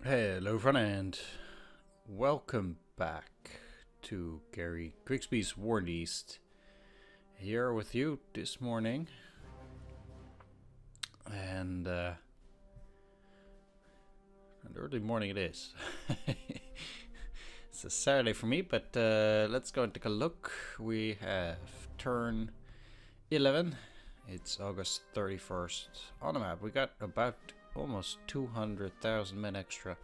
Hello, friend, and welcome back to Gary Grigsby's War in the East. Here with you this morning, and an early morning it is. It's a Saturday for me, but let's go and take a look. We have turn 11. It's August 31st on the map. We got about almost 200,000 men extra.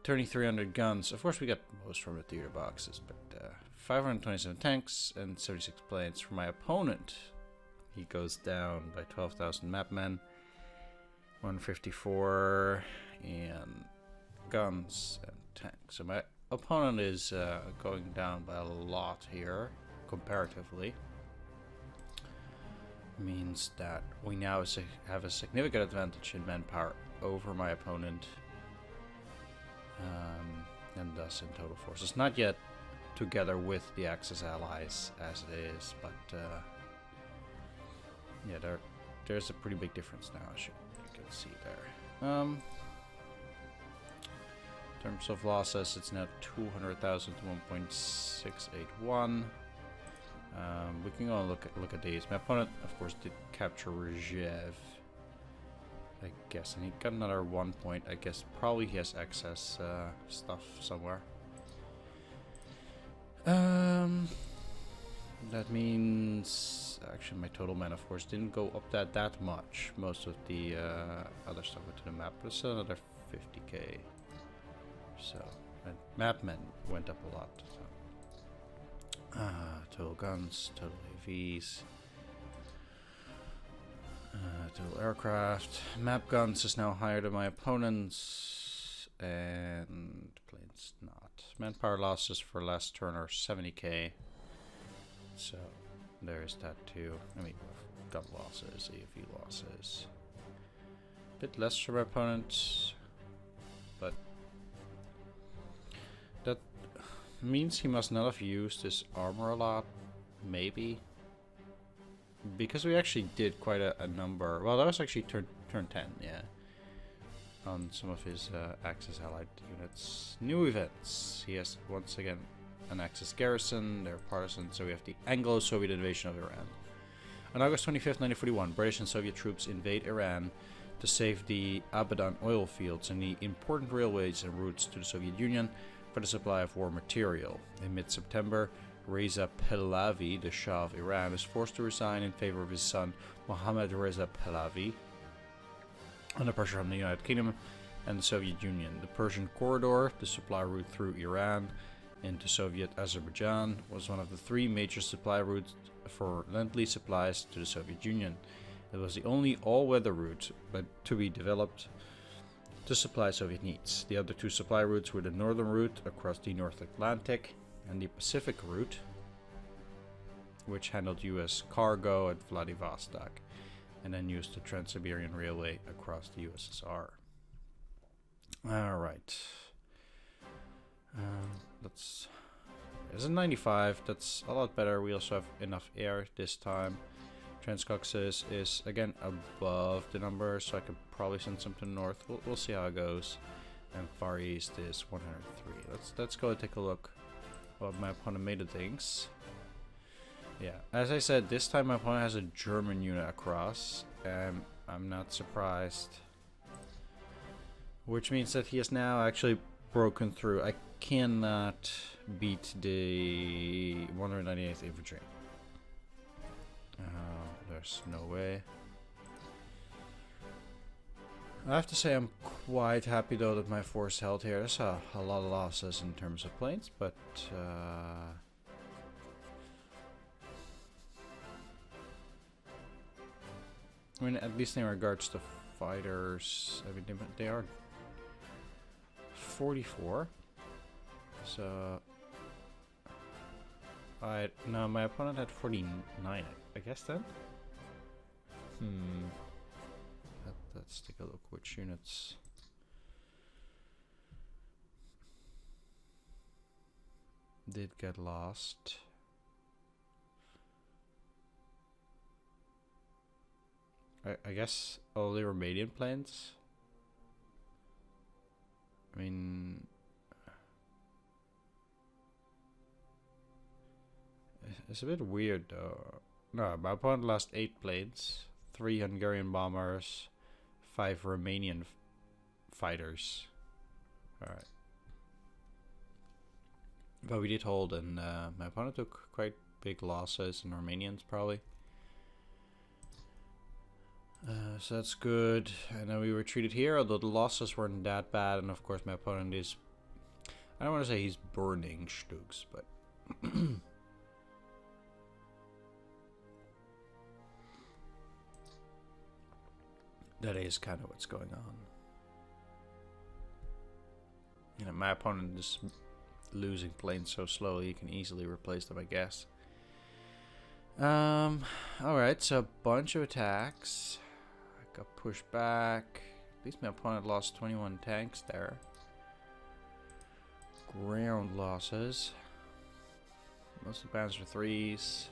3,300 guns. Of course, we got most from the theater boxes, but 527 tanks and 76 planes for my opponent. He goes down by 12,000 map men, 154 and guns and tanks. So my opponent is going down by a lot here, comparatively. Means that we now have a significant advantage in manpower over my opponent. And thus in total forces. Not yet together with the Axis allies as it is, but yeah, there's a pretty big difference now, as you can see there. In terms of losses, it's now 200,000 to 1.681. We can go and look at these. My opponent, of course, did capture Rzhev, I guess, and he got another 1 point. I guess probably he has excess stuff somewhere. That means actually my total man, of course, didn't go up that much. Most of the other stuff went to the map, but it's another 50k. So, and map men went up a lot. So. Total guns, total AVs. Total aircraft. Map guns is now higher than my opponent's, and planes not. Manpower losses for last turn are 70k, so there's that too. I mean, gun losses, AV losses. Bit less for my opponent, but that means he must not have used his armor a lot, maybe. Because we actually did quite a number. Well, that was actually turn 10, yeah. On some of his Axis allied units. New events. He has once again an Axis garrison. They're partisan, so we have the Anglo-Soviet invasion of Iran. On August 25th, 1941, British and Soviet troops invade Iran to save the Abadan oil fields and the important railways and routes to the Soviet Union for the supply of war material. In mid-September, Reza Pahlavi, the Shah of Iran, is forced to resign in favor of his son Mohammad Reza Pahlavi under pressure from the United Kingdom and the Soviet Union. The Persian Corridor, the supply route through Iran into Soviet Azerbaijan, was one of the three major supply routes for Lend-Lease supplies to the Soviet Union. It was the only all-weather route to be developed to supply Soviet needs. The other two supply routes were the northern route across the North Atlantic and the Pacific route, which handled US cargo at Vladivostok and then used the Trans-Siberian Railway across the USSR. Alright. That's a 95. That's a lot better. We also have enough air this time. Transcaucasus is again above the number, so I could probably send some to the north. We'll see how it goes. And Far East is 103. Let's go and take a look what my opponent made of things. Yeah, as I said, this time my opponent has a German unit across, and I'm not surprised. Which means that he has now actually broken through. I cannot beat the 198th Infantry. There's no way. I have to say I'm quite happy though that my force held here. There's a lot of losses in terms of planes, but I mean, at least in regards to fighters, I mean, they are 44. So no, my opponent had 49, I guess then. Let's take a look which units. Did get lost. I guess all the Romanian planes. is a bit weird though. No, my opponent lost 8 planes, 3 Hungarian bombers, 5 Romanian fighters. Alright. But we did hold, and my opponent took quite big losses, and Romanians probably. So that's good. And then we retreated here, although the losses weren't that bad. And of course my opponent is... I don't want to say he's burning Stugs, but... that is kind of what's going on. You know, my opponent is losing planes so slowly, you can easily replace them, I guess. Alright, so a bunch of attacks. I got pushed back. At least my opponent lost 21 tanks there. Ground losses. Mostly Panzer 3s.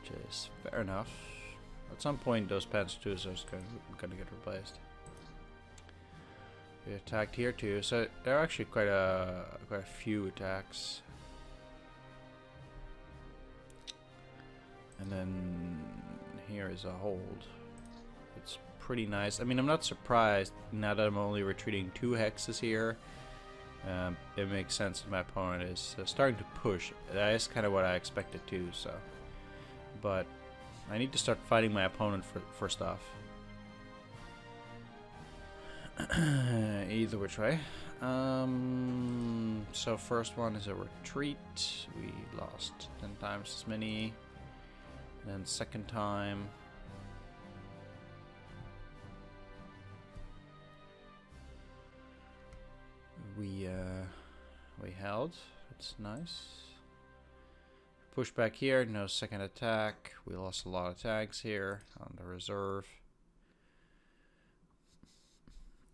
Which is fair enough. At some point those Panzer 2s are gonna get replaced. We attacked here too, so there are actually quite a few attacks. And then here is a hold. It's pretty nice. I mean, I'm not surprised now that I'm only retreating 2 hexes here. It makes sense that my opponent is starting to push. That is kind of what I expected too. So, but I need to start fighting my opponent for stuff. Either which way. So first one is a retreat. We lost 10 times as many. And then second time. We held. It's nice. Push back here. No second attack. We lost a lot of tanks here on the reserve.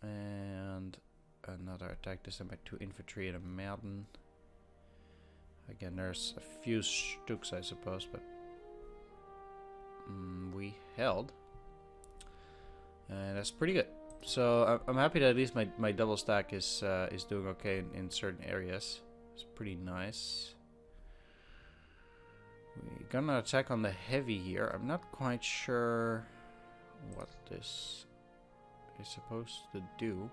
And another attack this time by 2 infantry and a mountain. Again, there's a few Stugs, I suppose, but we held. And that's pretty good. So I'm happy that at least my double stack is doing okay in certain areas. It's pretty nice. We got an attack on the heavy here. I'm not quite sure what this is supposed to do.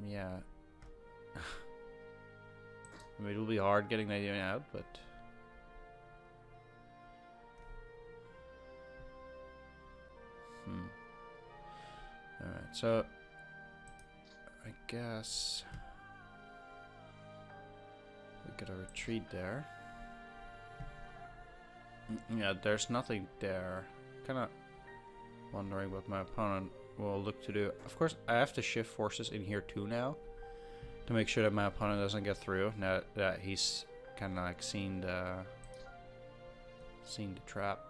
Yeah. I mean, it'll be hard getting that unit out, but alright, so I guess we gotta retreat there. Yeah, there's nothing there. Kinda wondering what my opponent will look to do. Of course, I have to shift forces in here too now to make sure that my opponent doesn't get through. Now that he's kind of like seen the trap.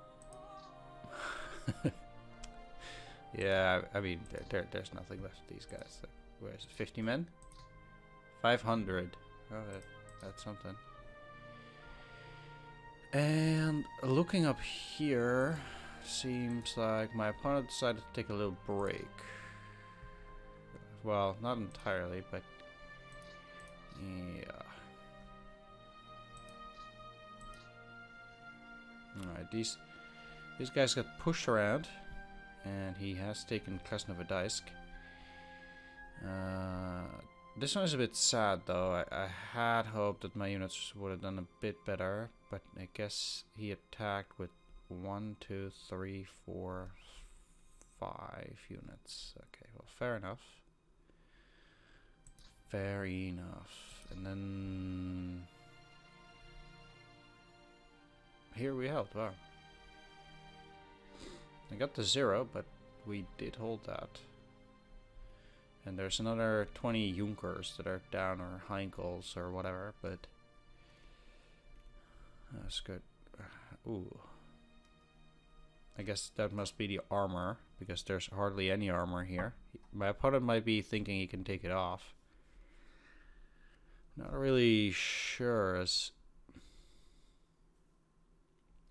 Yeah, I mean, there's nothing left of these guys. Like, where is it? 50 men? 500. Oh, that's something. And looking up here, seems like my opponent decided to take a little break. Well, not entirely, but yeah. Alright, these guys got pushed around, and he has taken Krasnovodsk. This one is a bit sad though. I had hoped that my units would have done a bit better, but I guess he attacked with 1, 2, 3, 4, 5 units. Okay, well, fair enough. Fair enough. And then here we held. Wow. I got the 0, but we did hold that. And there's another 20 Junkers that are down, or Heinkels or whatever, but that's good. Ooh. I guess that must be the armor, because there's hardly any armor here. My opponent might be thinking he can take it off. Not really sure.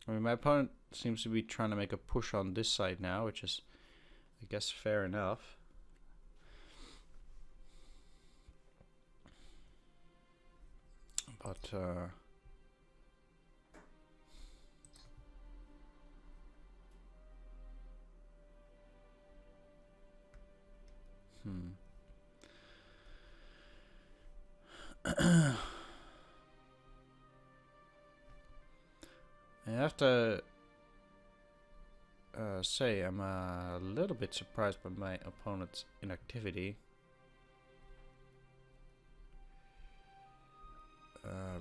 I mean, my opponent seems to be trying to make a push on this side now, which is, I guess, fair enough. But I have to say I'm a little bit surprised by my opponent's inactivity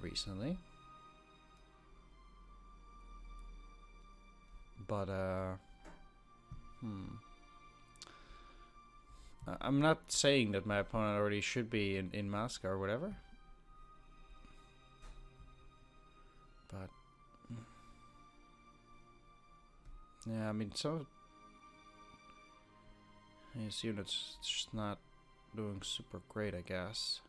recently. But I'm not saying that my opponent already should be in Moscow or whatever. But yeah, I mean, some of his units just not doing super great, I guess.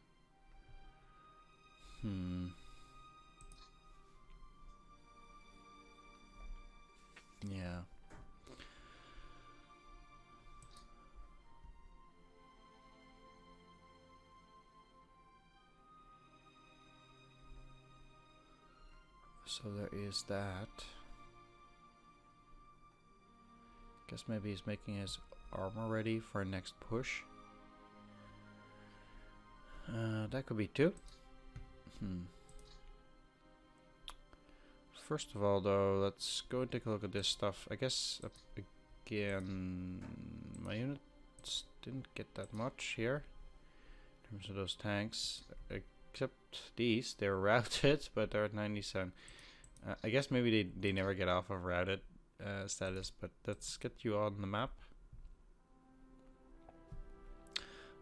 Yeah. So there is that. Guess maybe he's making his armor ready for a next push. That could be two. First of all, though, let's go and take a look at this stuff. I guess, again, my units didn't get that much here in terms of those tanks. Except these, they're routed, but they're at 97. I guess maybe they never get off of routed status, but let's get you on the map.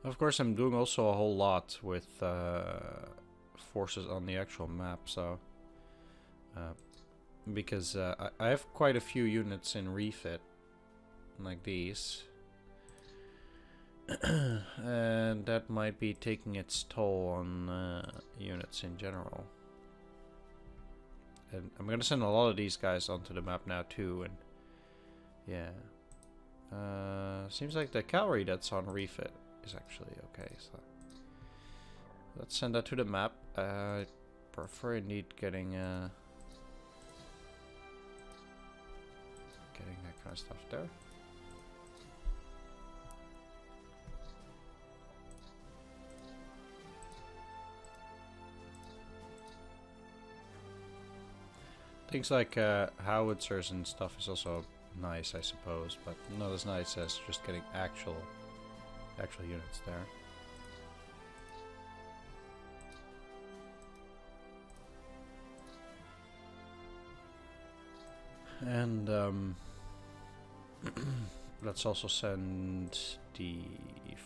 Of course, I'm doing also a whole lot with forces on the actual map, so because I have quite a few units in refit, like these, and that might be taking its toll on units in general. And I'm gonna send a lot of these guys onto the map now too, and yeah, seems like the cavalry that's on refit is actually okay. So let's send that to the map. I prefer indeed getting that kind of stuff there. Things like howitzers and stuff is also nice, I suppose, but not as nice as just getting actual units there. And let's also send the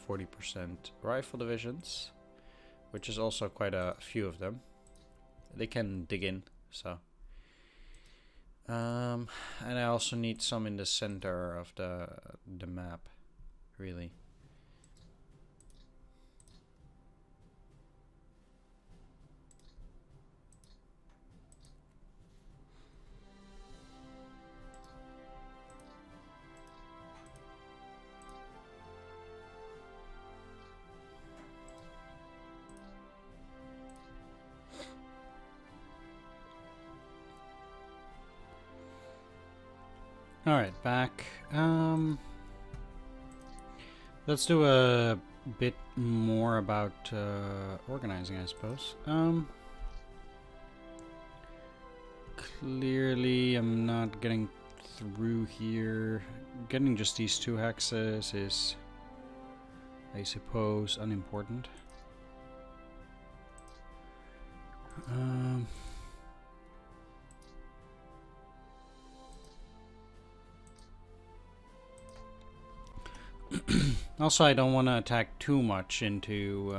40% rifle divisions, which is also quite a few of them. They can dig in, so. And I also need some in the center of the map, really. Alright, back. Let's do a bit more about organizing, I suppose. Clearly, I'm not getting through here. Getting just these two hexes is, I suppose, unimportant. Also, I don't want to attack too much into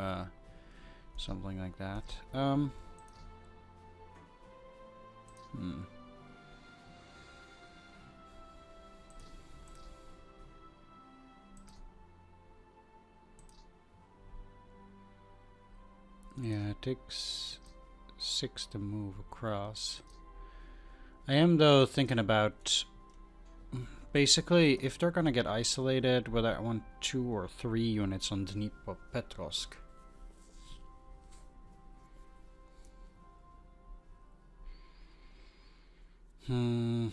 something like that. Yeah, it takes 6 to move across. I am, though, thinking about basically if they're gonna get isolated, whether I want 2 or 3 units on Dnipropetrovsk. Hmm.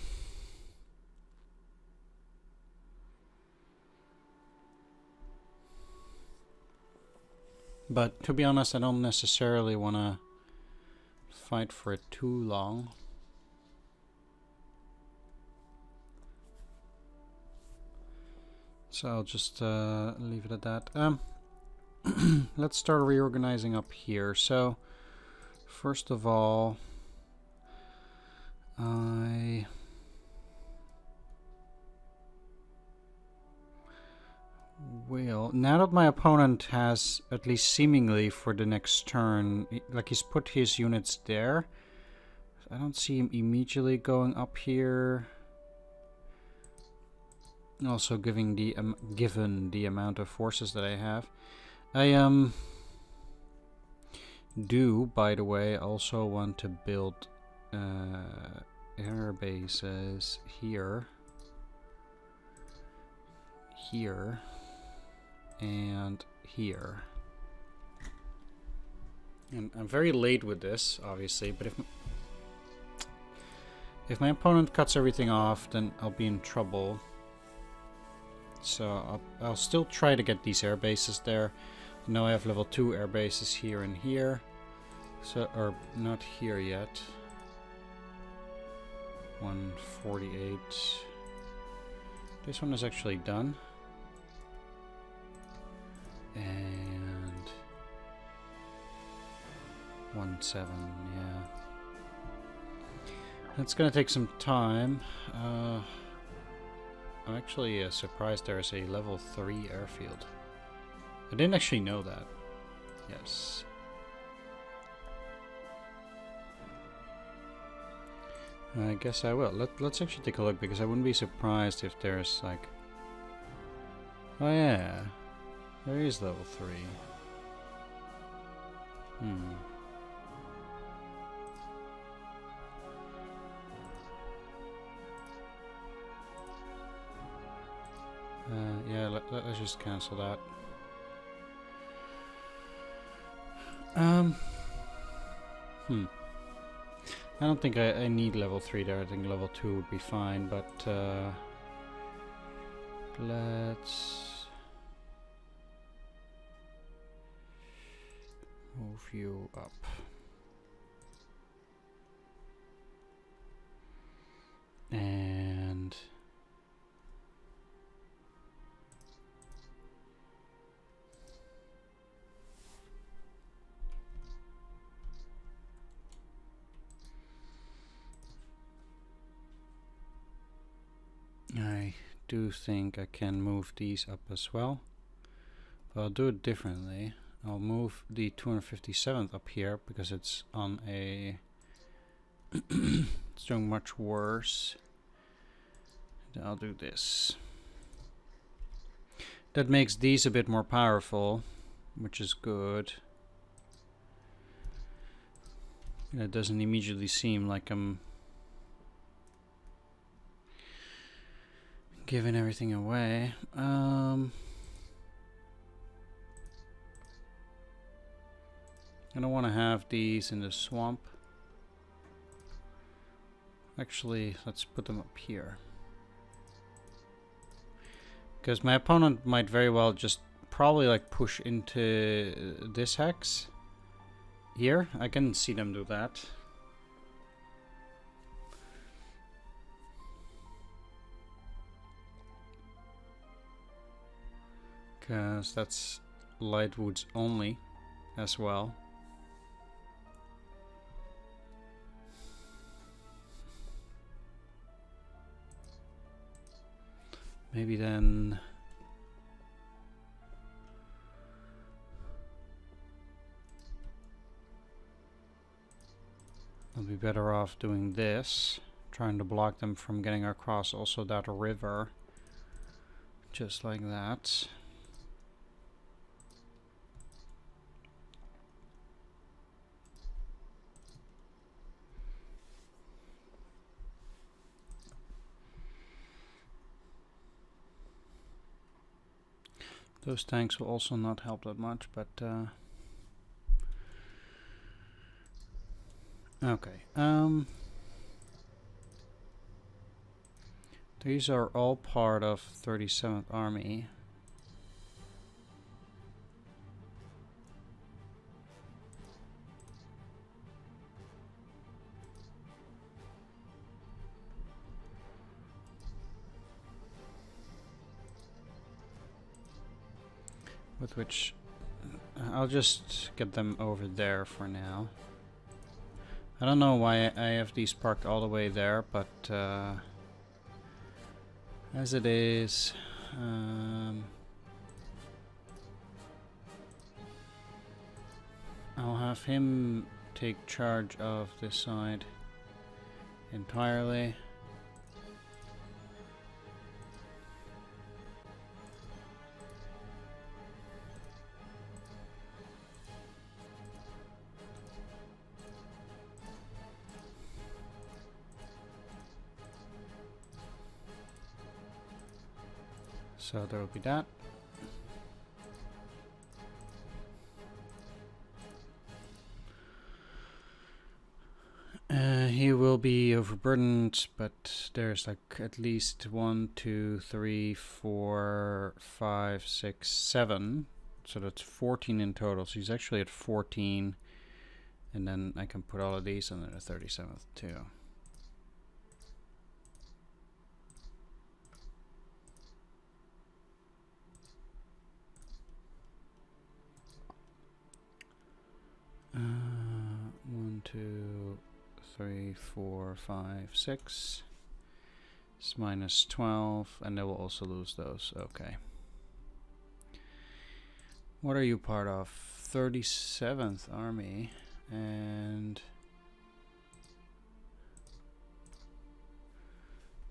But to be honest, I don't necessarily want to fight for it too long. So I'll just leave it at that. Let's start reorganizing up here. So first of all, I will, now that my opponent has, at least seemingly for the next turn, like he's put his units there, I don't see him immediately going up here. Also given the amount of forces that I have. I do, by the way, also want to build air bases here, here, and here. And I'm very late with this, obviously, but if my opponent cuts everything off, then I'll be in trouble. So I'll still try to get these air bases there. Now I have level 2 air bases here and here. So, or not here yet. 148. This one is actually done. And 17, yeah. That's gonna take some time. I'm actually surprised there's a level 3 airfield. I didn't actually know that. Yes. I guess I will. Let's actually take a look, because I wouldn't be surprised if there's like... Oh yeah, there is level 3. Yeah, let's just cancel that. I don't think I need level 3 there. I think level 2 would be fine, but let's move you up. And I do think I can move these up as well, but I'll do it differently. I'll move the 257th up here because it's on a it's doing much worse. And I'll do this. That makes these a bit more powerful, which is good. And it doesn't immediately seem like I'm giving everything away. I don't want to have these in the swamp. Actually, let's put them up here. Because my opponent might very well just probably like push into this hex. Here, I can see them do that. Because that's light woods only as well. Maybe then I'll be better off doing this, trying to block them from getting across also that river, just like that. Those tanks will also not help that much, but okay. These are all part of 37th Army. With which I'll just get them over there for now. I don't know why I have these parked all the way there, but as it is, I'll have him take charge of this side entirely. So there will be that. He will be overburdened, but there's like at least 1, 2, 3, 4, 5, 6, 7. So that's 14 in total. So he's actually at 14. And then I can put all of these on the 37th too. One, 2, 3, 4, 5, 6. It's minus 12, and they will also lose those. Okay. What are you part of? 37th Army and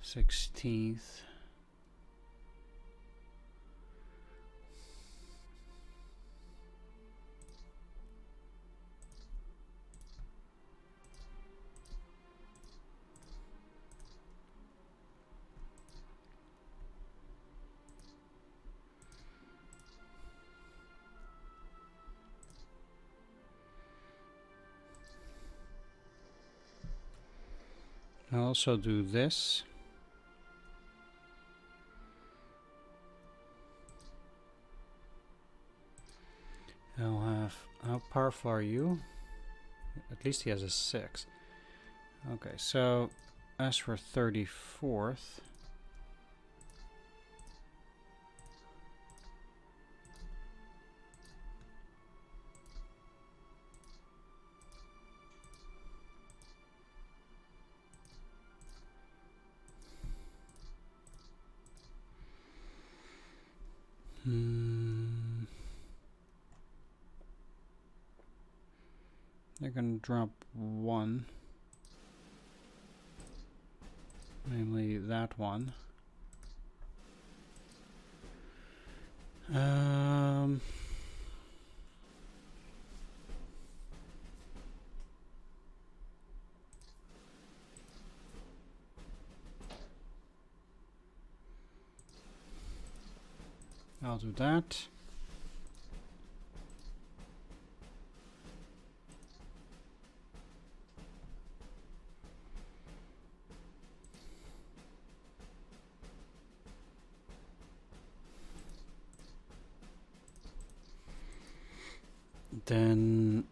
16th. I'll also do this. I'll have, how powerful are you? At least he has a 6. Okay, so as for 34th, they're gonna drop 1, namely that one. I'll do that. Then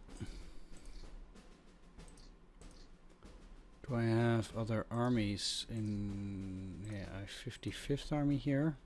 do I have other armies in, yeah, 55th Army here.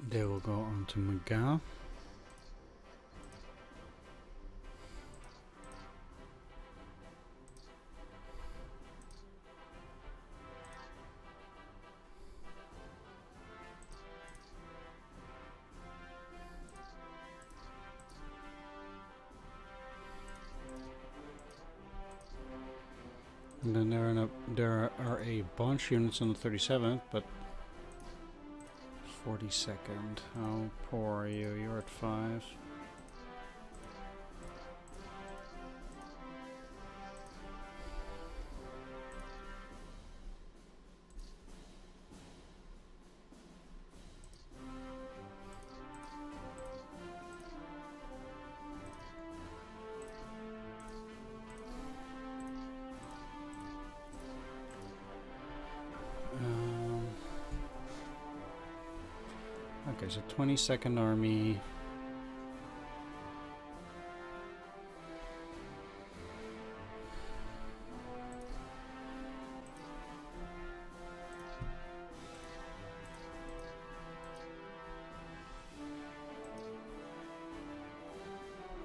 They will go on to Muga. And then there are a bunch of units on the 37th, but 42nd. How poor are you? You're at 5. Okay, so 22nd Army.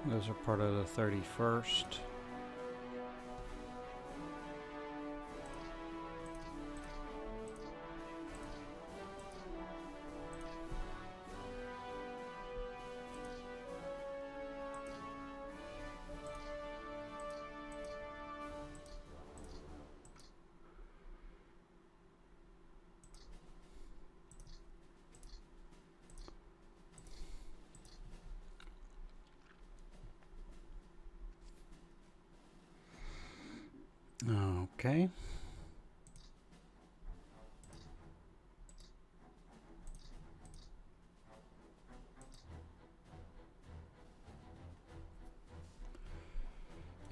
Those are part of the 31st. Okay.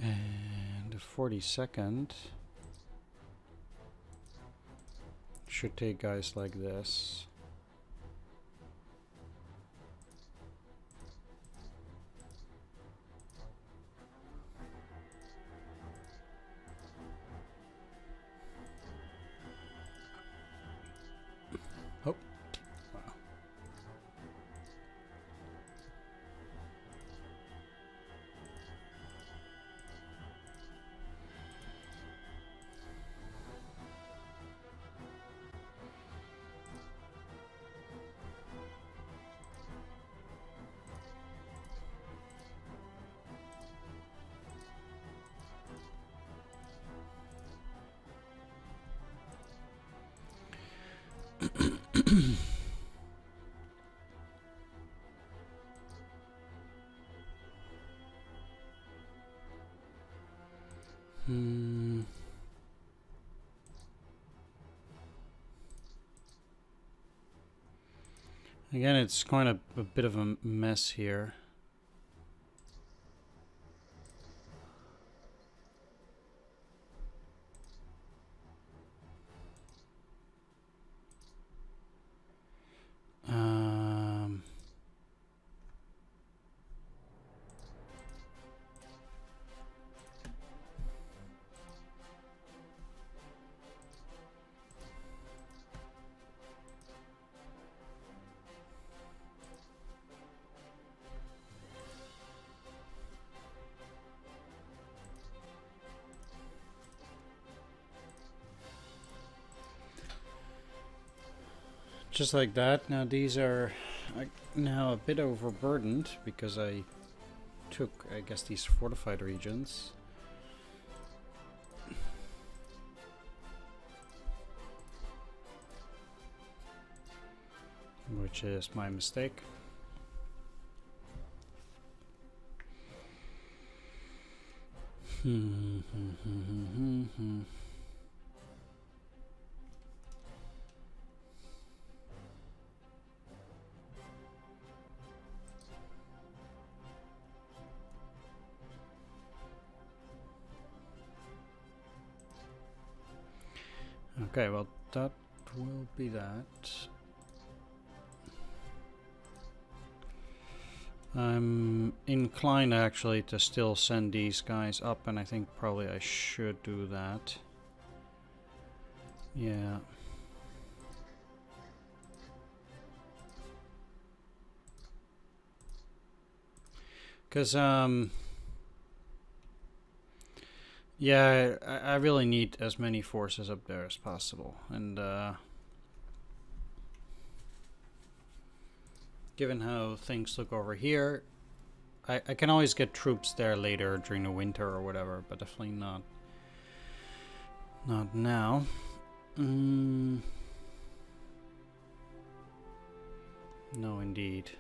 And the 42nd should take guys like this. Oh. Wow. Again, it's kind of a bit of a mess here. Just like that. Now these are now a bit overburdened because I took, I guess, these fortified regions. Which is my mistake. Okay, well, that will be that. I'm inclined actually to still send these guys up, and I think probably I should do that. Yeah. Because, yeah, I really need as many forces up there as possible. And, given how things look over here, I can always get troops there later during the winter or whatever, but definitely not Not now. No, indeed.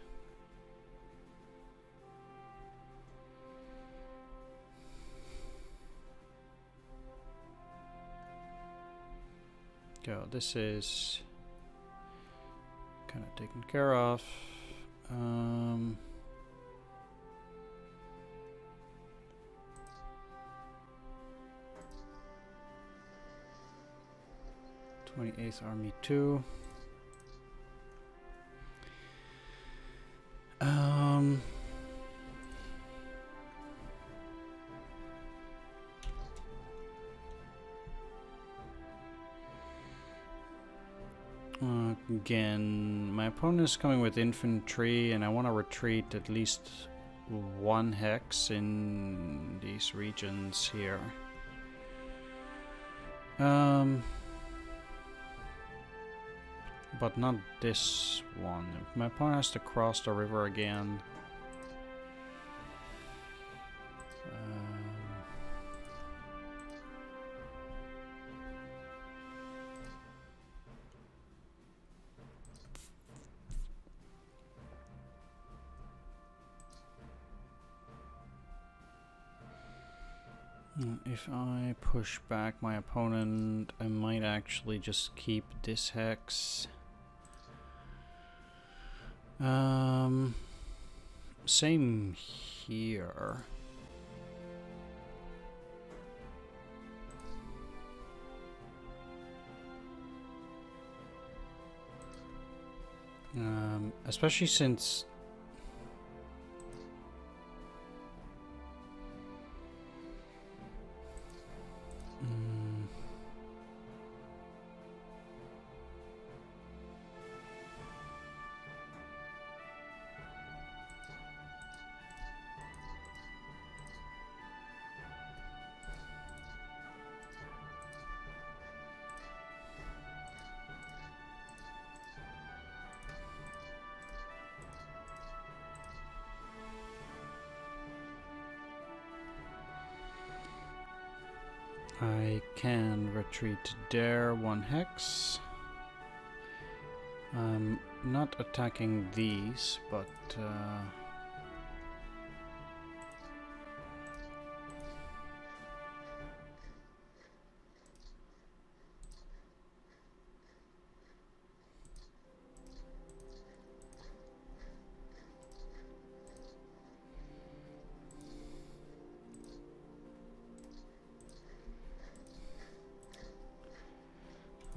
Go. This is kind of taken care of. 28th Army 2. Again, my opponent is coming with infantry, and I want to retreat at least one hex in these regions here. But not this one. If my opponent has to cross the river again. If I push back my opponent, I might actually just keep this hex. Same here. Especially since I can retreat there, one hex. I'm not attacking these, but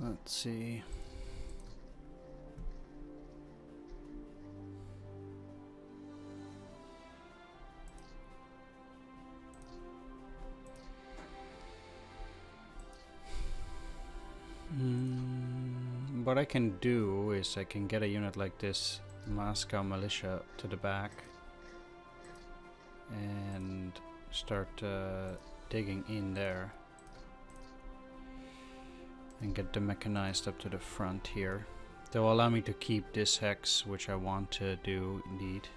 let's see. What I can do is I can get a unit like this Moscow militia to the back and start digging in there and get them mechanized up to the front here. They'll allow me to keep this hex, which I want to do indeed.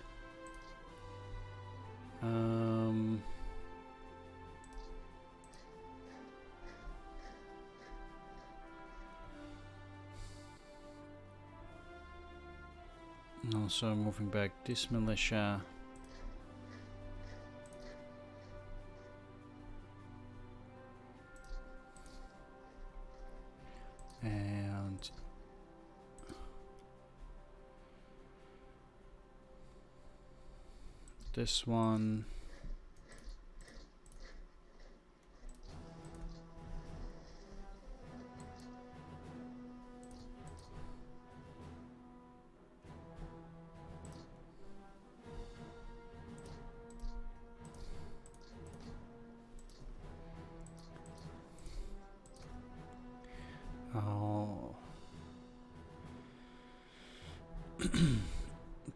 Also moving back this militia. And this one.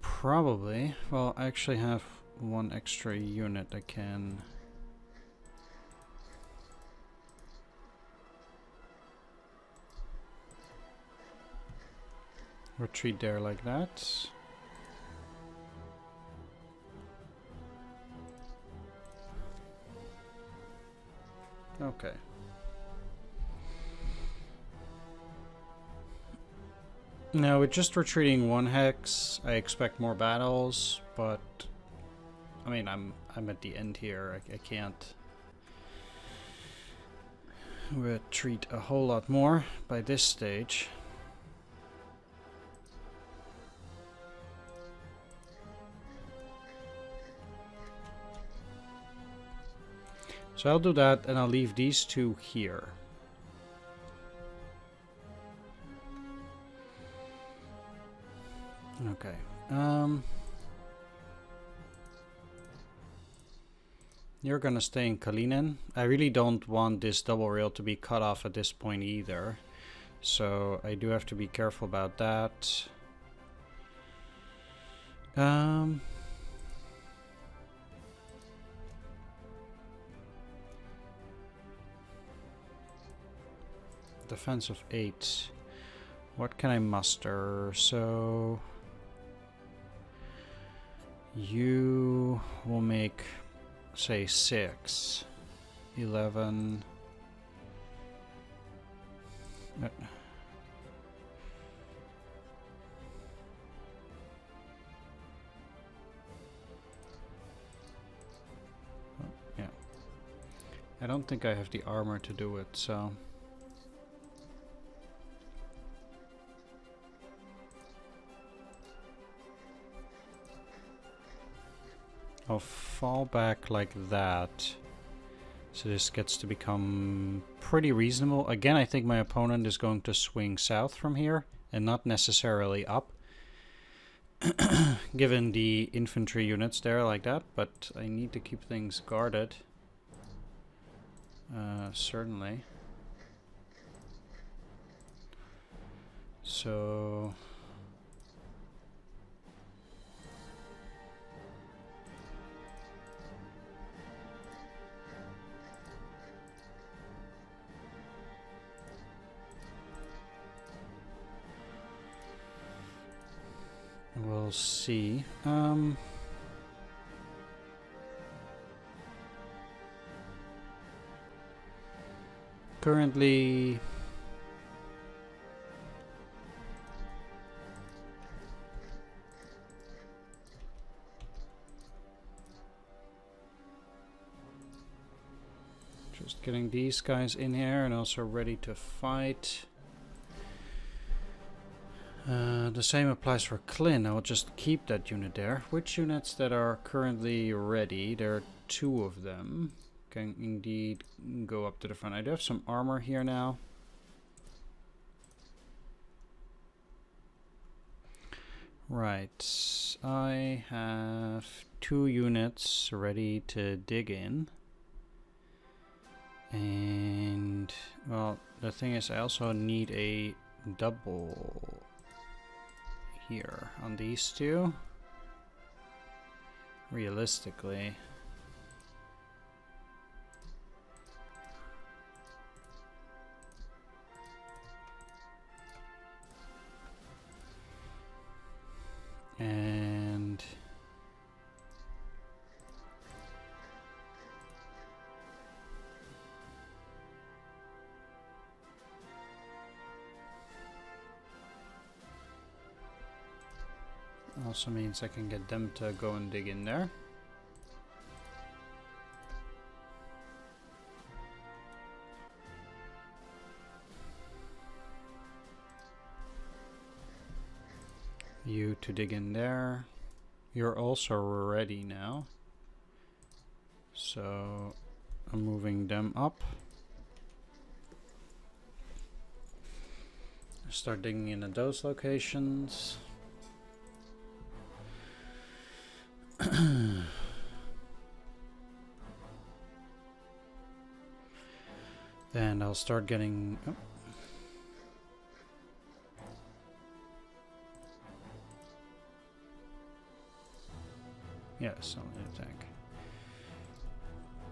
Probably. Well, I actually have one extra unit I can retreat there like that. Okay. No, with just retreating 1 hex, I expect more battles, but I mean, I'm at the end here. I can't retreat a whole lot more by this stage. So I'll do that, and I'll leave these 2 here. Okay. You're gonna stay in Kalinin. I really don't want this double rail to be cut off at this point either. So I do have to be careful about that. Defense of 8. What can I muster? So you will make, say, 6, 11. Yeah. I don't think I have the armor to do it, so. I'll fall back like that. So this gets to become pretty reasonable. Again, I think my opponent is going to swing south from here and not necessarily up. Given the infantry units there like that, but I need to keep things guarded. Certainly. So we'll see. Currently, just getting these guys in here and also ready to fight. The same applies for Klin. I will just keep that unit there. Which units that are currently ready? There are 2 of them. Can indeed go up to the front. I do have some armor here now. Right. I have 2 units ready to dig in. And, well, the thing is I also need a double here on these 2. Realistically. And also means I can get them to go and dig in there. You to dig in there. You're also ready now. So I'm moving them up. Start digging in at those locations. And I'll start getting... Oh. Yes, only a tank.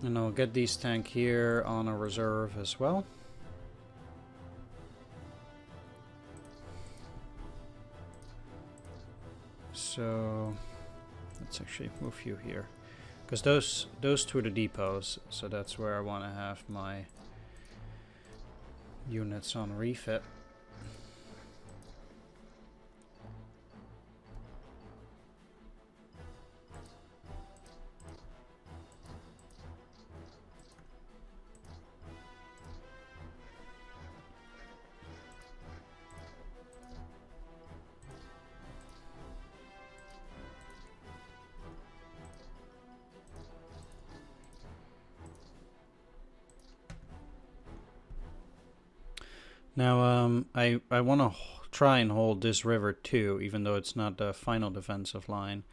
And I'll get these tank here on a reserve as well. So let's actually move you here, because those 2 are the depots, so that's where I want to have my units on refit. Now, I want to try and hold this river too, even though it's not the final defensive line.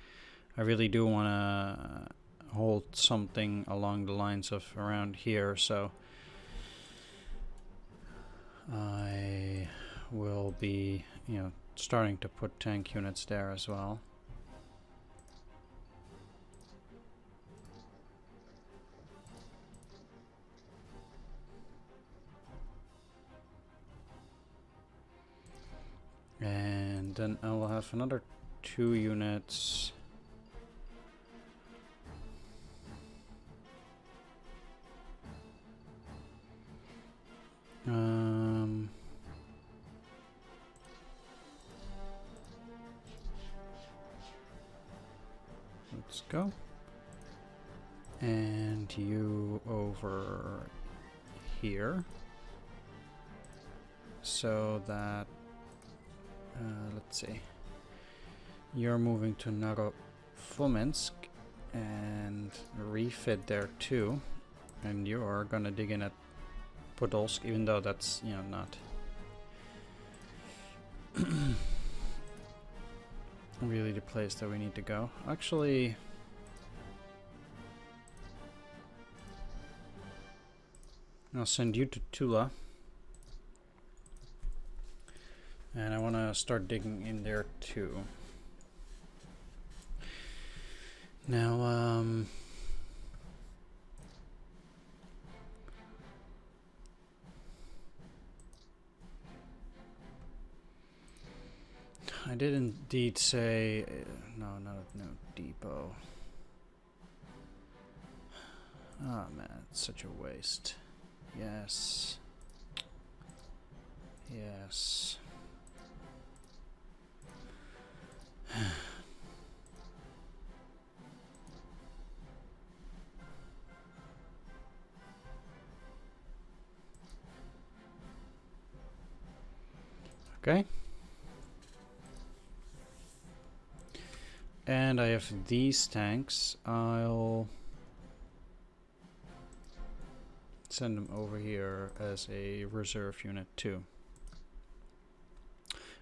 I really do want to hold something along the lines of around here, so I will be, starting to put tank units there as well. And then I will have another 2 units. Let's go. And you over here. So that, let's see. You're moving to Novofominsk and refit there too. And you're gonna dig in at Podolsk, even though that's, not really the place that we need to go. Actually, I'll send you to Tula. And I want to start digging in there too. Now, I did indeed say, no depot. Oh man, it's such a waste. Yes. Yes. Okay. And I have these tanks. I'll send them over here as a reserve unit too.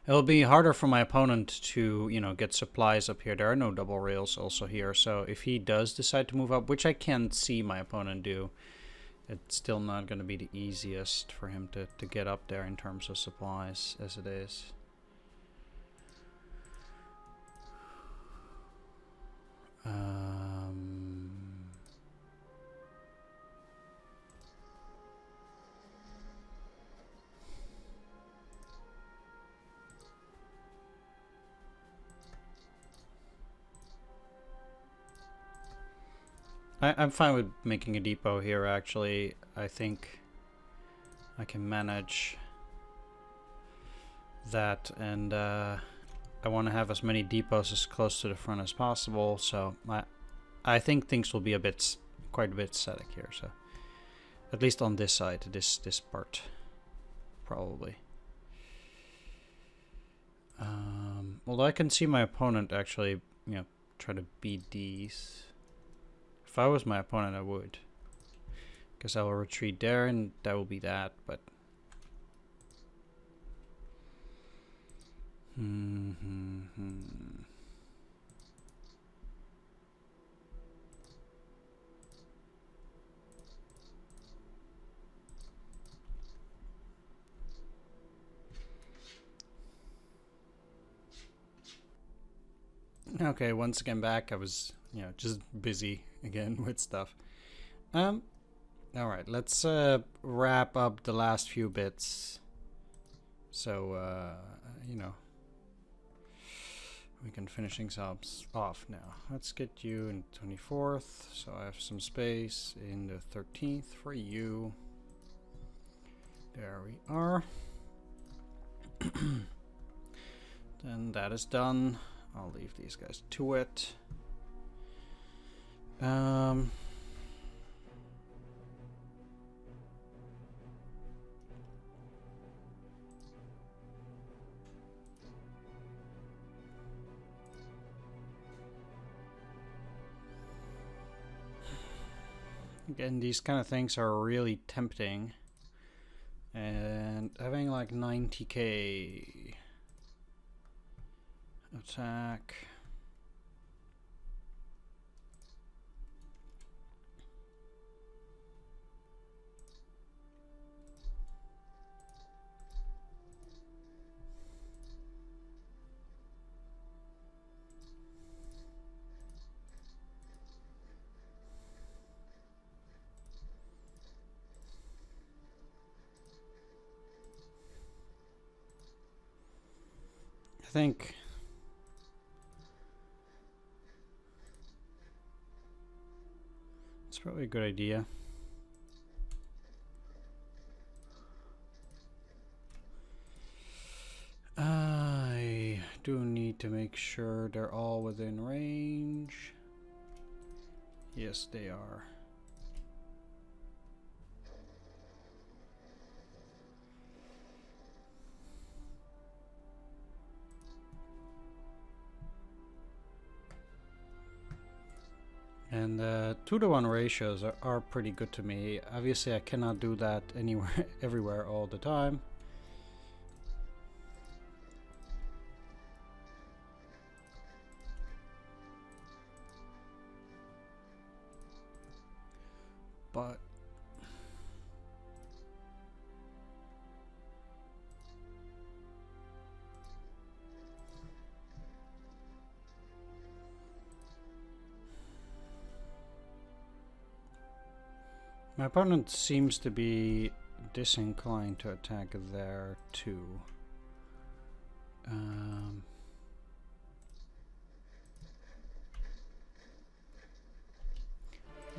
It'll be harder for my opponent to, get supplies up here. There are no double rails also here, so if he does decide to move up, which I can see my opponent do, it's still not going to be the easiest for him to get up there in terms of supplies as it is. I'm fine with making a depot here, actually. I think I can manage that, and I want to have as many depots as close to the front as possible, so I think things will be quite a bit static here, so at least on this side, this part, probably. Although I can see my opponent actually, try to beat these. If I was my opponent, I would. Because I will retreat there and that will be that, but... Okay, once again back, I was, just busy again with stuff. Alright, let's wrap up the last few bits. So, we can finish things off now. Let's get you in 24th, so I have some space in the 13th for you. There we are. Then that is done. I'll leave these guys to it. Again, these kind of things are really tempting. And having like 90k attack. I think it's probably a good idea. I do need to make sure they're all within range. Yes, they are. And 2-to-1 ratios are pretty good to me. Obviously, I cannot do that anywhere, everywhere, all the time. But my opponent seems to be disinclined to attack there too.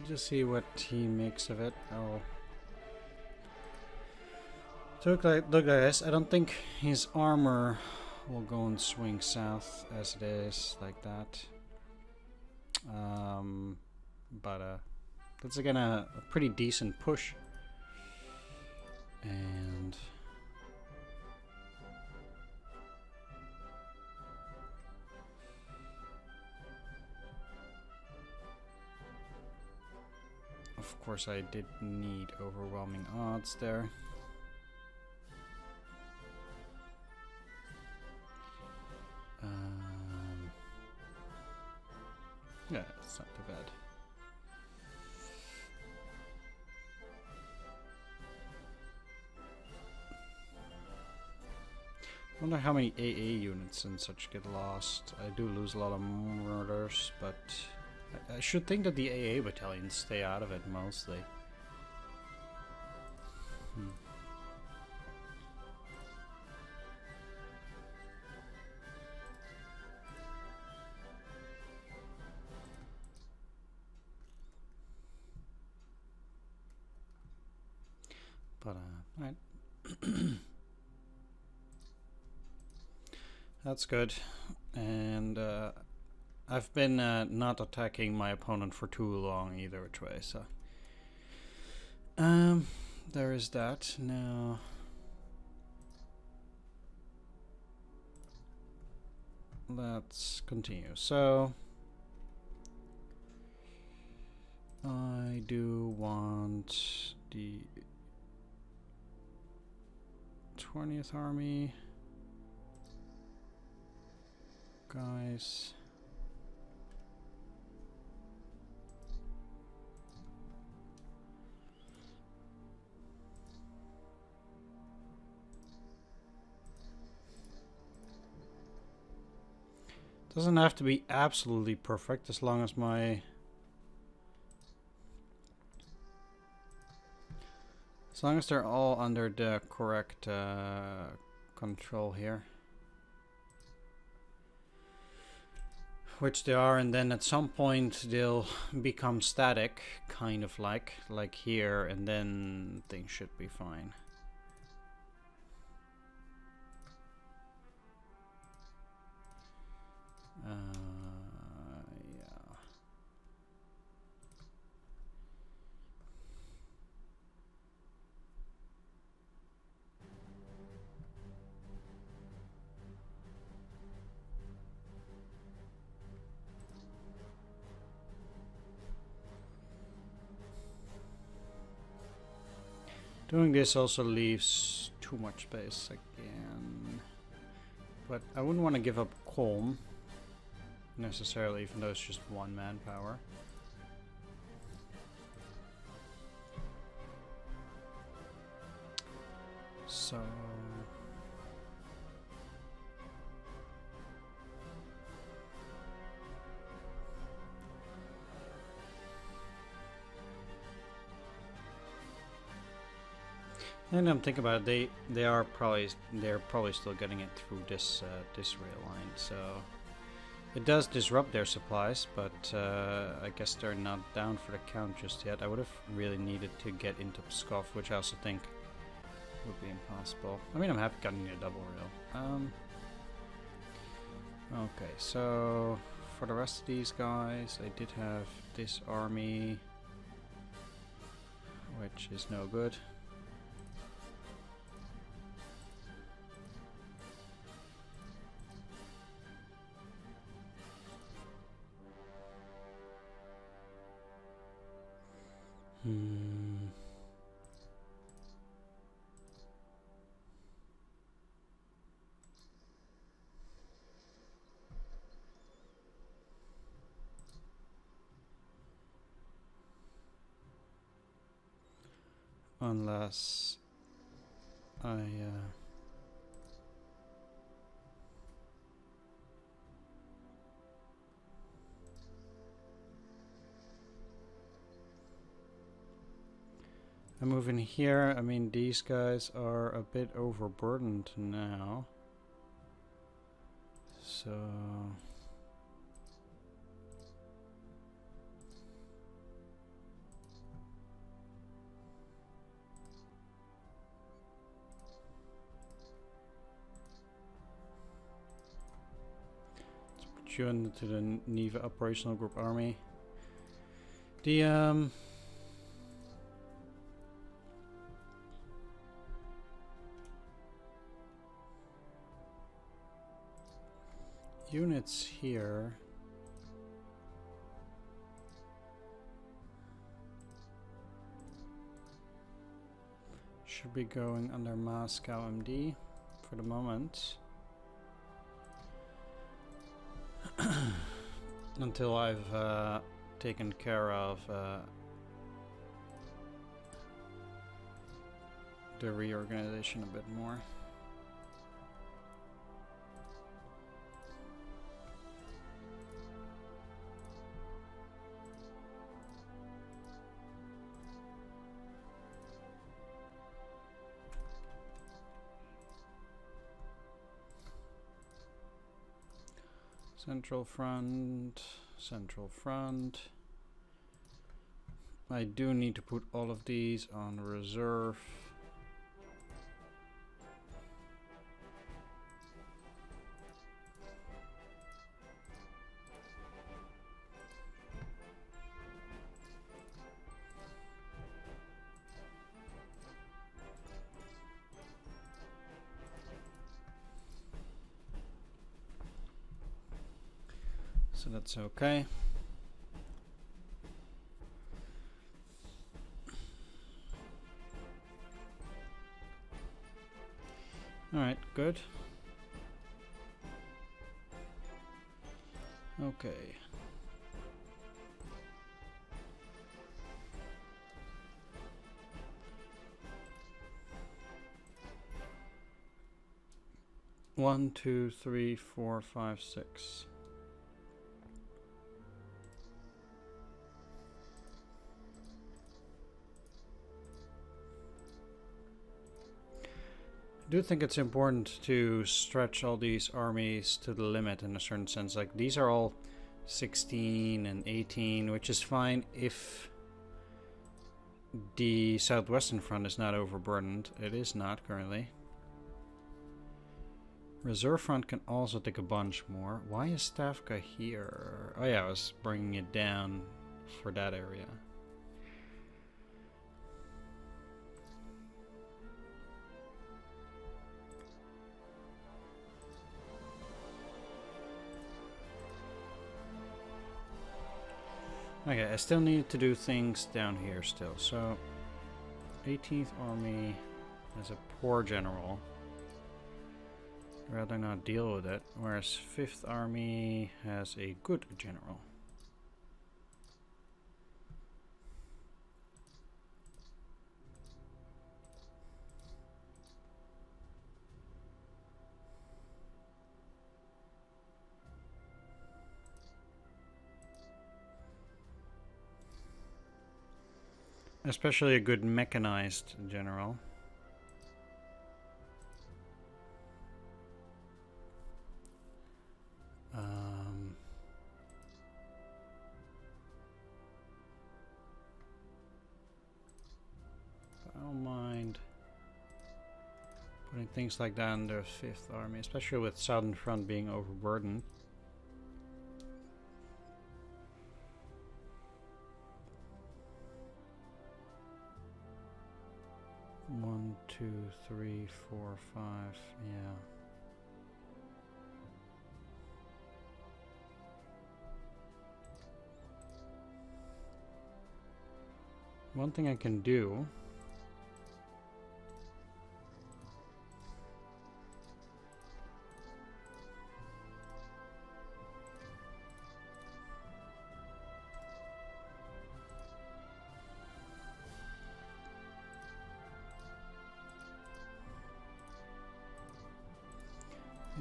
Just see what he makes of it. Oh, so look like this. I don't think his armor will go and swing south as it is like that. But that's again a pretty decent push. And of course I did need overwhelming odds there. Yeah, it's not too bad. I wonder how many AA units and such get lost. I do lose a lot of murders, but I should think that the AA battalions stay out of it mostly. But right. That's good. And I've been not attacking my opponent for too long either which way, so there is that. Now let's continue. So I do want the 20th Army guys. Doesn't have to be absolutely perfect as long as they're all under the correct control here. Which they are, and then at some point they'll become static, kind of like here, and then things should be fine. Yeah. Doing this also leaves too much space again. But I wouldn't want to give up Colm necessarily, even though it's just 1 manpower. So... And I'm thinking about it, they're probably still getting it through this this rail line, so it does disrupt their supplies, but I guess they're not down for the count just yet. I would have really needed to get into Pskov, which I also think would be impossible. I mean, I'm happy getting a double rail. Okay, so for the rest of these guys, I did have this army, which is no good. Unless I move in here. I mean, these guys are a bit overburdened now. So... let's put you into the Neva Operational Group Army. The, units here should be going under Moscow MD for the moment until I've taken care of the reorganization a bit more. Central front, central front. I do need to put all of these on reserve. So that's okay. All right, good. Okay. One, two, three, four, five, six. I do think it's important to stretch all these armies to the limit in a certain sense. Like, these are all 16 and 18, which is fine if the southwestern front is not overburdened. It is not currently. Reserve front can also take a bunch more. Why is Stavka here? Oh yeah, I was bringing it down for that area. Okay, I still need to do things down here still, so 18th Army has a poor general. Rather not deal with it, whereas 5th Army has a good general. Especially a good mechanized general. I don't mind putting things like that in the 5th Army, especially with Southern Front being overburdened. One, two, three, four, five, yeah. One thing I can do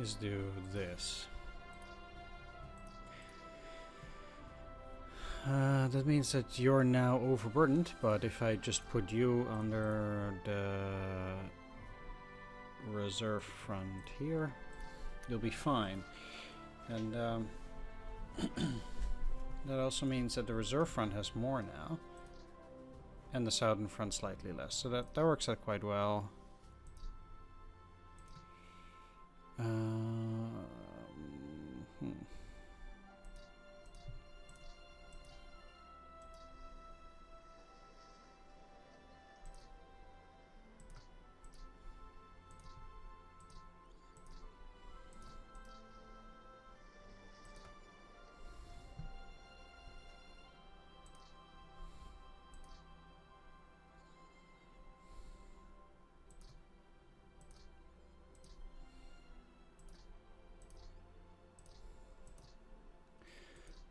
is do this. That means that you're now overburdened, but if I just put you under the reserve front here, you'll be fine. And that also means that the reserve front has more now, and the southern front slightly less. So that works out quite well.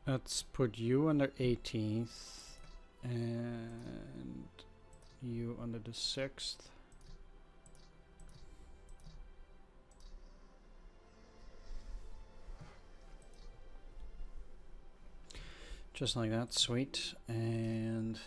Let's put you under 18th and you under the 6th. Just like that, sweet. And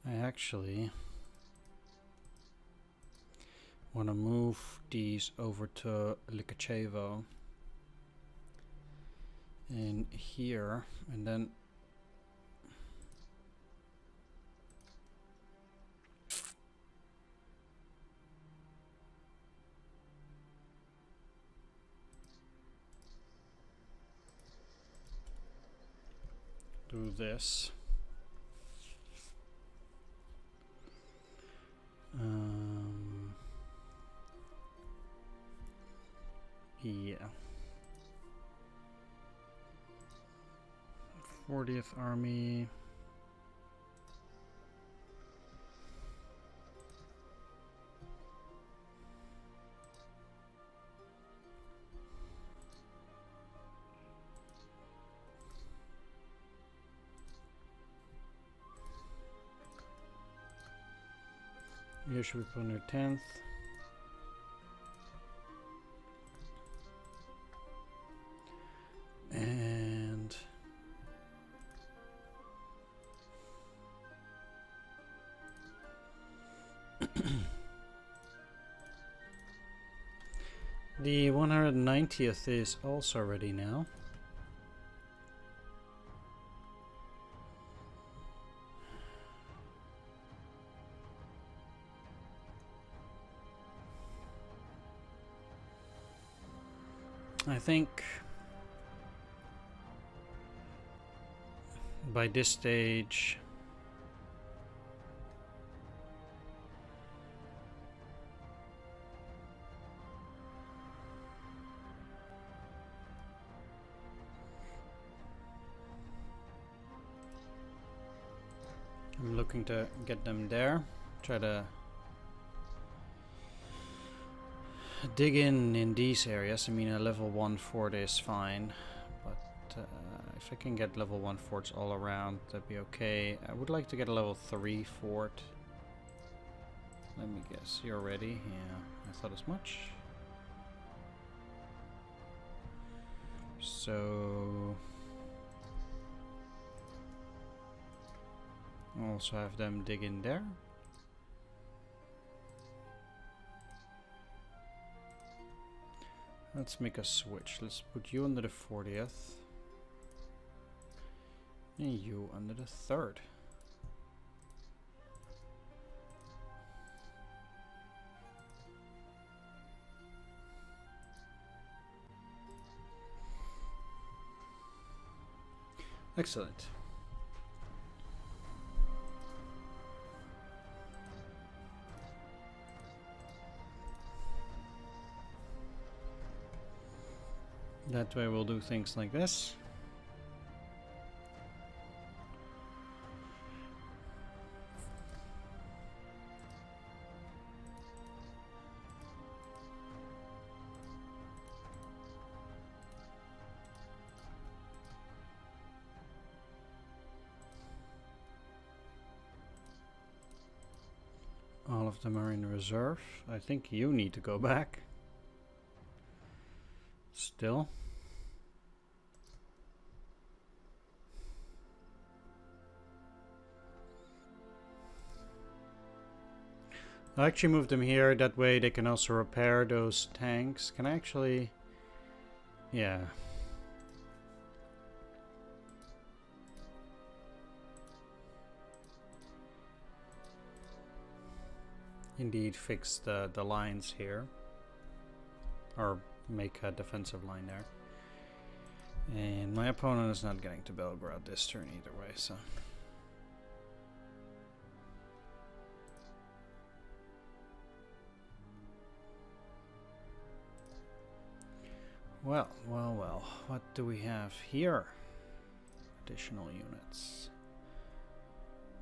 I actually want to move these over to Likachevo in here, and then do this. Yeah. 40th Army. You should be put under 10th. And the 190th is also ready now. I think By this stage, I'm looking to get them there. Try to dig in these areas. I mean, a level 1 fort is fine, but if I can get level 1 forts all around, that'd be okay. I would like to get a level 3 fort. Let me guess, you're ready? Yeah, I thought as much. So I'll also have them dig in there. Let's make a switch. Let's put you under the 40th. And you under the 3rd. Excellent. That way we'll do things like this. All of them are in reserve. I think you need to go back. Still. I'll actually move them here, that way they can also repair those tanks. Can I actually... Yeah. Indeed, fix the lines here. Or make a defensive line there. And my opponent is not getting to Belgrade this turn either way, so... Well, well, well. What do we have here? Additional units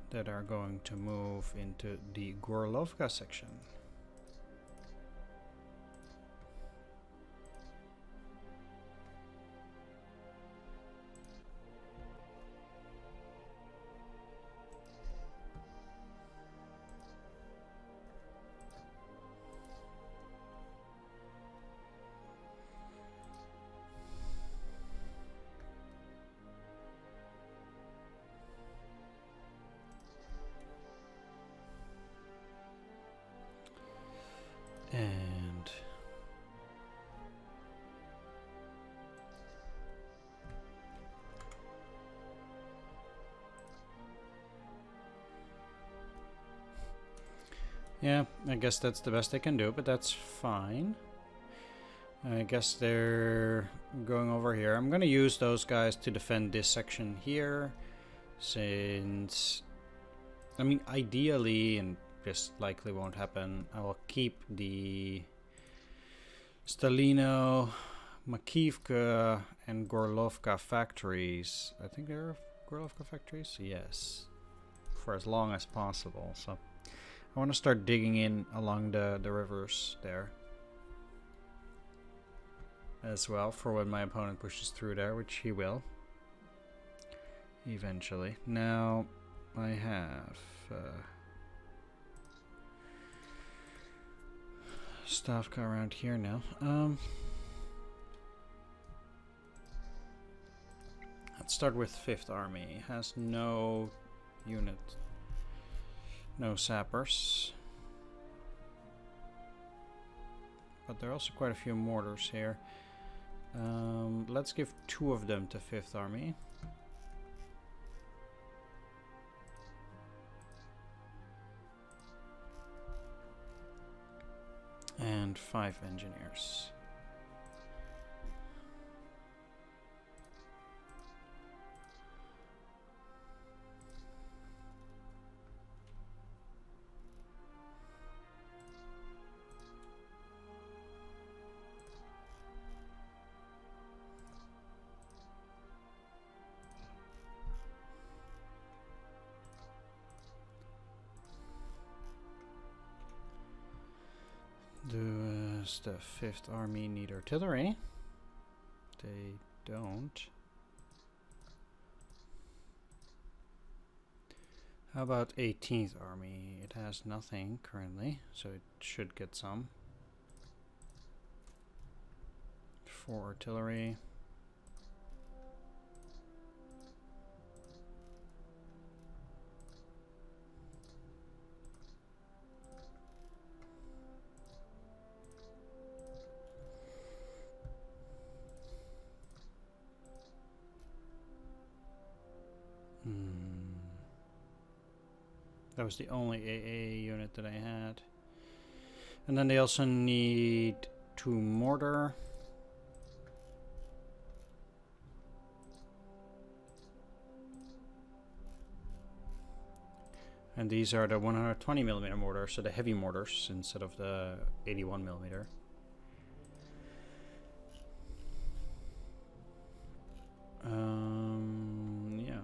that are going to move into the Gorlovka section. And yeah, I guess that's the best I can do, but that's fine. I guess they're going over here. I'm gonna use those guys to defend this section here, since, I mean, ideally, and this likely won't happen, I will keep the Stalino, Makivka, and Gorlovka factories. I think they're Gorlovka factories? Yes. For as long as possible. So I want to start digging in along the rivers there as well, for when my opponent pushes through there, which he will eventually. Now I have Stavka around here now. Let's start with 5th Army. It has no unit, no sappers, but there are also quite a few mortars here. Let's give 2 of them to 5th Army. And 5 engineers. Does the 5th Army need artillery? They don't. How about 18th Army? It has nothing currently, so it should get some. 4 artillery. That was the only AA unit that I had. And then they also need 2 mortar. And these are the 120mm mortars, so the heavy mortars instead of the 81mm. Yeah.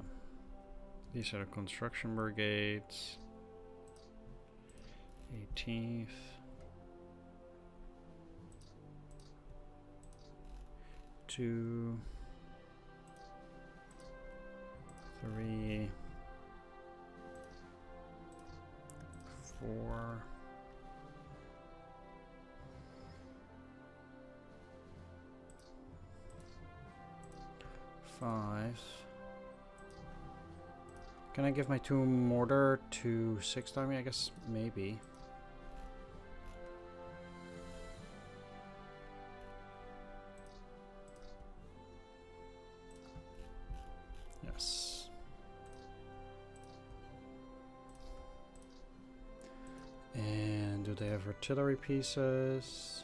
These are the construction brigades. 18th. 2, 3, 4, 5. Can I give my 2 mortar to 6th Army? I guess maybe. Yes. And do they have artillery pieces?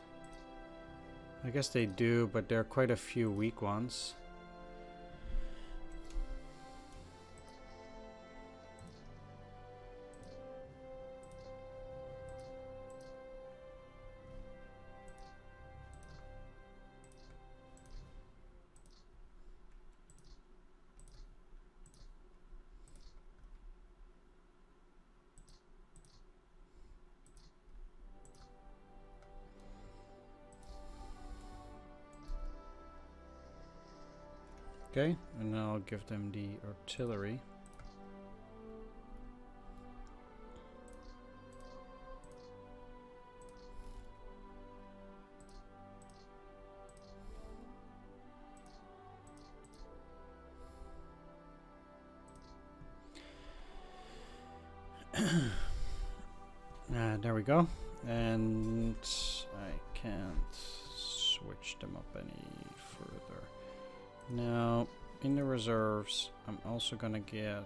I guess they do, but there are quite a few weak ones. Okay, and now I'll give them the artillery. There we go. And I can't switch them up any further. Now, in the reserves, I'm also gonna get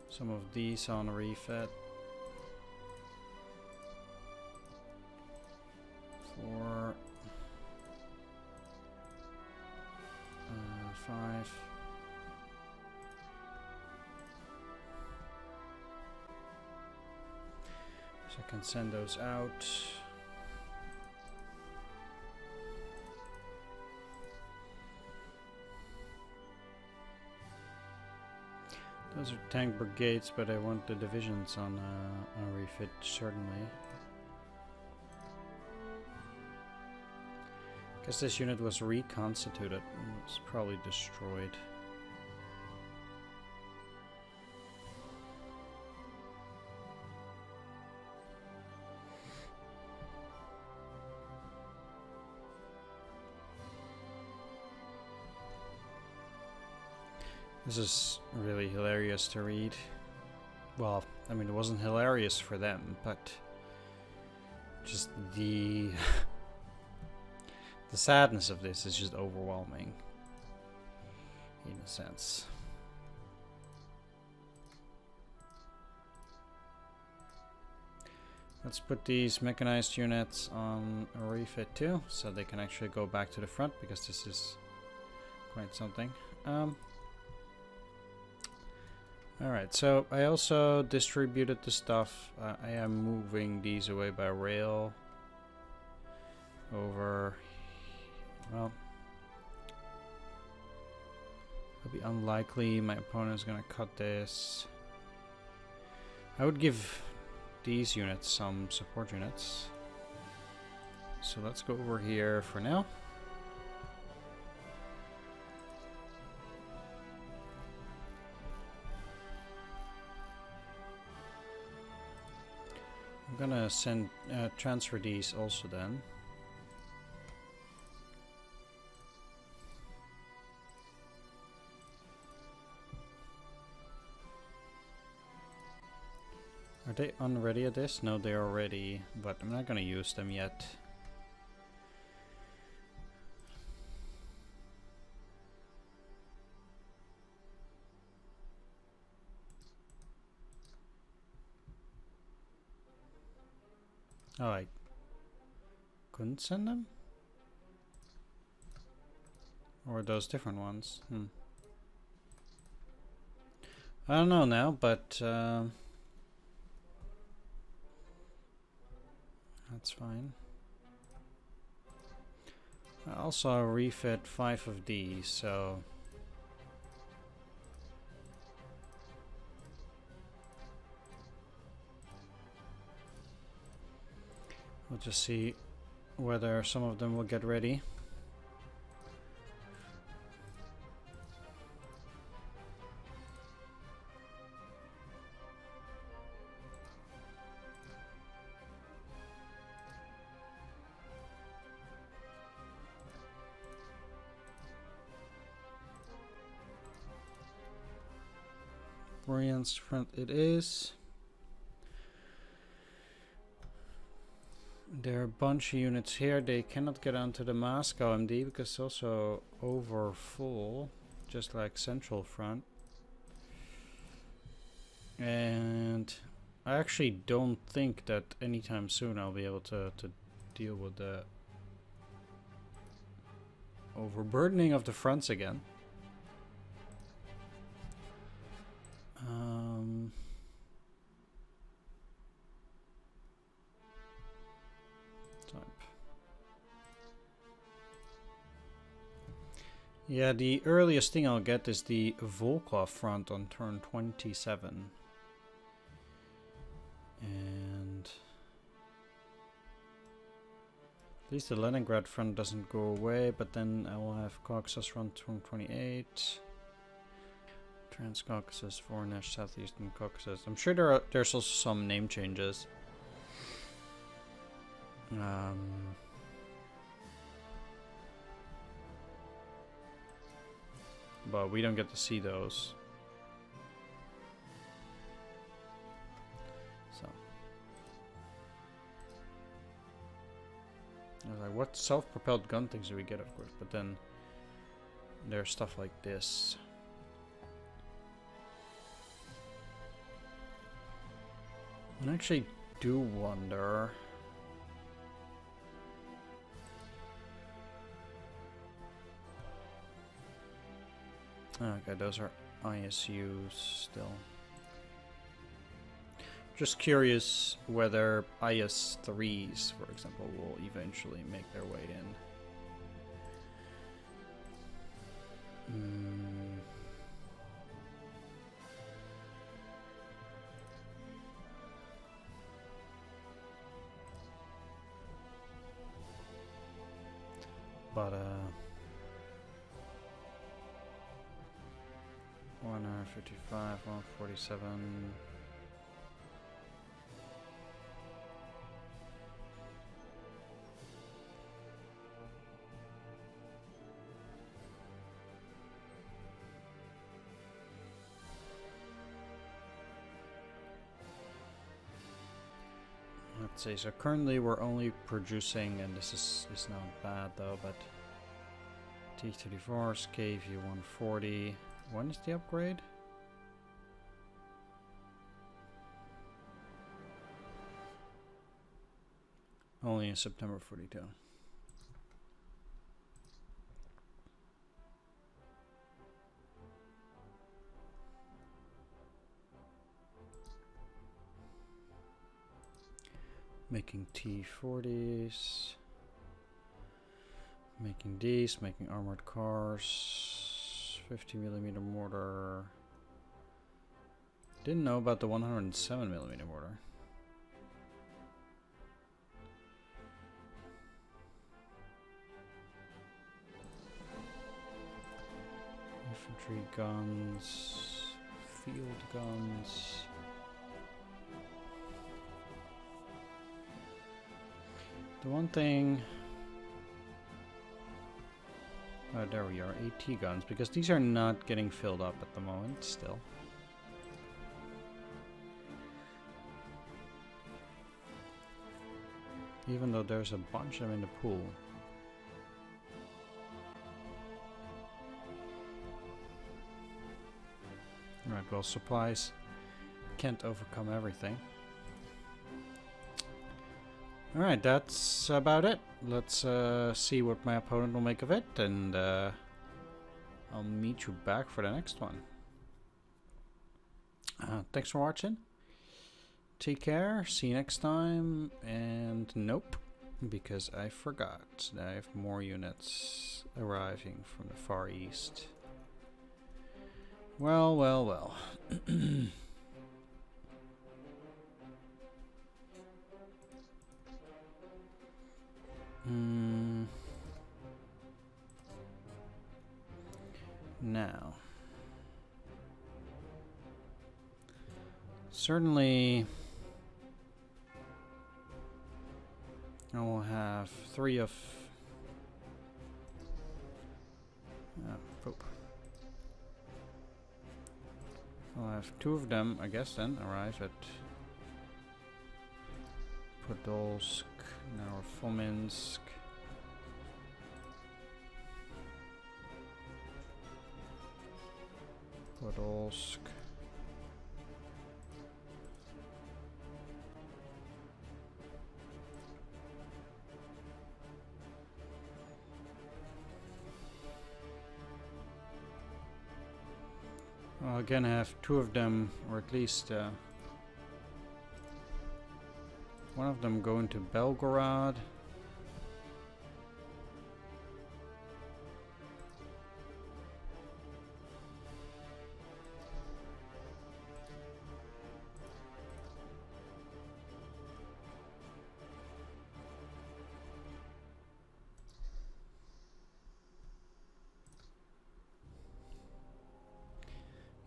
some of these on refit. 4, 5. So I can send those out. Those are tank brigades, but I want the divisions on refit, certainly. Guess this unit was reconstituted. It was probably destroyed. This is really hilarious to read. Well, I mean, it wasn't hilarious for them, but just the the sadness of this is just overwhelming, in a sense. Let's put these mechanized units on a refit too, so they can actually go back to the front, because this is quite something. Alright, so I also distributed the stuff. I am moving these away by rail over. Well, it'll be unlikely my opponent is going to cut this. I would give these units some support units. So let's go over here for now. I'm gonna transfer these also then. Are they unready at this? No, they are ready, but I'm not gonna use them yet. Oh, I couldn't send them? Or are those different ones? I don't know now, but that's fine. I also refit 5 of these, so we'll just see whether some of them will get ready. Orient's front it is. There are a bunch of units here. They cannot get onto the Moscow MD because it's also over full, just like Central Front. And I actually don't think that anytime soon I'll be able to deal with the overburdening of the fronts again. Yeah, the earliest thing I'll get is the Volkov front on turn 27. And at least the Leningrad front doesn't go away, but then I will have Caucasus front turn 28. Transcaucasus, Voronezh, Southeastern Caucasus. I'm sure there's also some name changes. But we don't get to see those. So I was like, what self-propelled gun things do we get, of course? But then there's stuff like this. I actually do wonder. Okay, those are ISUs still. Just curious whether IS-3s, for example, will eventually make their way in. But 155, 147. Let's see, so currently we're only producing, and this is not bad though, but T-34s, KV-140. When is the upgrade? Only in September 42. Making T-40s. Making these, making armored cars. 50mm mortar. Didn't know about the 107mm mortar. Infantry guns, field guns. The one thing... Oh, there we are, AT guns, because these are not getting filled up at the moment, still. Even though there's a bunch of them in the pool. Right, well, supplies can't overcome everything. Alright, that's about it. Let's see what my opponent will make of it, and I'll meet you back for the next one. Thanks for watching. Take care, see you next time, and nope, because I forgot that I have more units arriving from the Far East. Well, well, well. Now, certainly I will have 3 of poop. I'll have 2 of them, I guess, then arrive at Podolsk, now Fominsk. Podolsk. Well, again, I have 2 of them, or at least one of them going to Belgorod.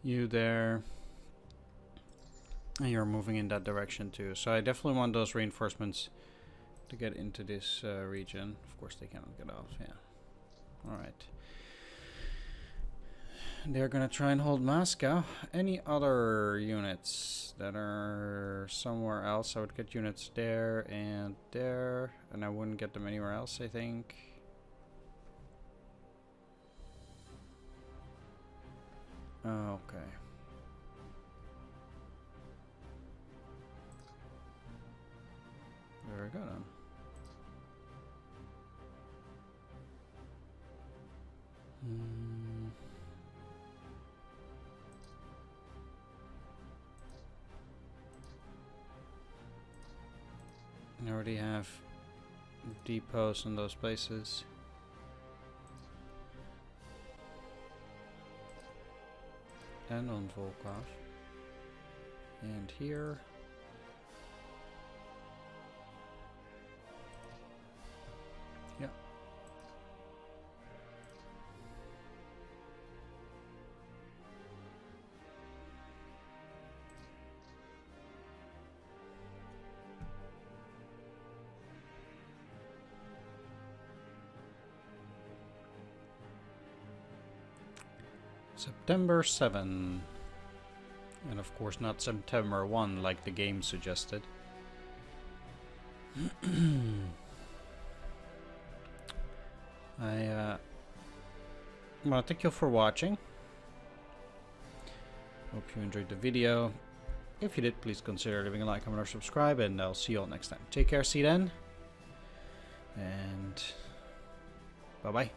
You there. And you're moving in that direction too. So I definitely want those reinforcements to get into this region. Of course they cannot get off, yeah. Alright. They're gonna try and hold Moscow. Any other units that are somewhere else? I would get units there, and I wouldn't get them anywhere else, I think. Okay. Very good then. I already have depots in those places. And on Volkov. And here. Yep. September 7. And of course not September 1 like the game suggested. I want to thank you for watching. Hope you enjoyed the video. If you did, please consider leaving a like, comment, or subscribe, and I'll see you all next time. Take care, see you then, and bye-bye.